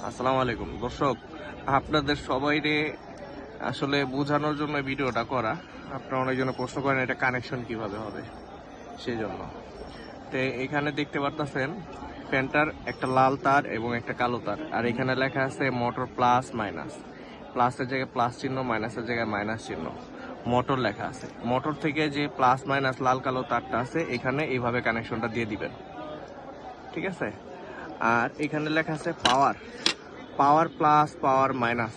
আসসালামু আলাইকুম দর্শক, আপনাদের সবাইরে আসলে বোঝানোর জন্য ভিডিওটা করা। আপনারা অনেকজনে প্রশ্ন করেন এটা কানেকশন কিভাবে হবে, সেই জন্য। তো এখানে দেখতে পারতেছেন ফ্যানটার একটা লাল তার এবং একটা কালো তার, আর এখানে লেখা আছে মোটর প্লাস মাইনাস। প্লাসের জায়গায় প্লাস চিহ্ন, মাইনাসের জায়গায় মাইনাস চিহ্ন, মোটর লেখা আছে। মোটর থেকে যে প্লাস মাইনাস লাল কালো তারটা আছে এখানে এইভাবে কানেকশনটা দিয়ে দিবেন, ঠিক আছে। আর এখানে লেখা আছে পাওয়ার, পাওয়ার প্লাস পাওয়ার মাইনাস।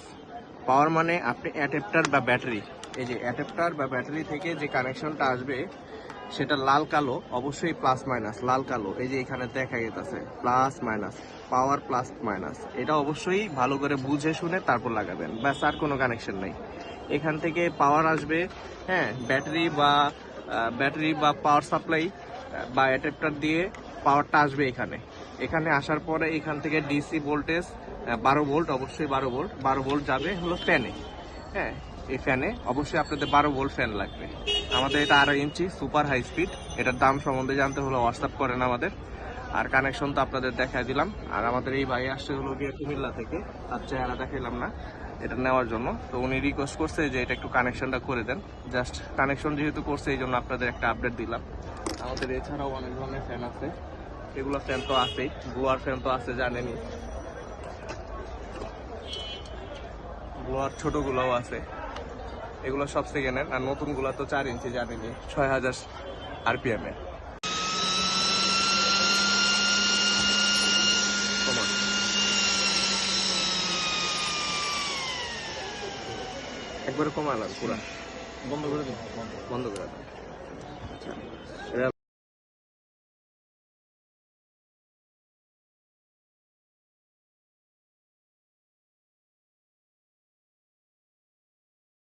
পাওয়ার মানে আপনি অ্যাডাপ্টার বা ব্যাটারি, এই যে অ্যাডাপ্টার বা ব্যাটারি থেকে যে কানেকশনটা আসবে সেটা লাল কালো, অবশ্যই প্লাস মাইনাস লাল কালো, এই যে এখানে দেখা গেছে plus minus, power plus minus. এটা অবশ্যই ভালো করে বুঝে শুনে তারপর লাগাবেন, ব্যাস, আর কোনো কানেকশন নেই। এখান থেকে পাওয়ার আসবে, হ্যাঁ, ব্যাটারি বা পাওয়ার সাপ্লাই বা অ্যাডাপ্টার দিয়ে পাওয়ারটা আসবে এখানে। এখানে আসার পরে এখান থেকে ডিসি ভোল্টেজ 12 ভোল্ট, অবশ্যই 12 ভোল্ট যাবে হলো ফ্যানে। হ্যাঁ, এই ফ্যানে অবশ্যই আপনাদের 12 ভোল্ট ফ্যান লাগবে। আমাদের এটা 2.5 ইঞ্চি সুপার হাই স্পিড। এটার দাম সম্বন্ধে জানতে হলে হোয়াটসঅ্যাপ করেন আমাদের। আর কানেকশন তো আপনাদের দেখাই দিলাম। আর আমাদের এই ভাই আসছে হলো গিয়ে কুমিল্লা থেকে, তার চেহারা দেখাইলাম না এটা নেওয়ার জন্য। তো উনি রিকোয়েস্ট করছে যে এটা একটু কানেকশনটা করে দেন। জাস্ট কানেকশন যেহেতু করছে এই জন্য আপনাদের একটা আপডেট দিলাম। আমাদের এছাড়াও অনেক ধরনের ফ্যান আছে, এগুলো ফ্যান তো আছেই, গোয়ার ফ্যান তো আছে জানেনই, গোয়ার ছোটগুলোও আছে, এগুলো সব সেকেন্ডের। আর নতুনগুলো তো 4 ইঞ্চি জানেনই, 6000 RPM এর। কমান একবারে কমালাম পুরা, বন্ধ করে দিন। বন্ধ করে দেন। আচ্ছা,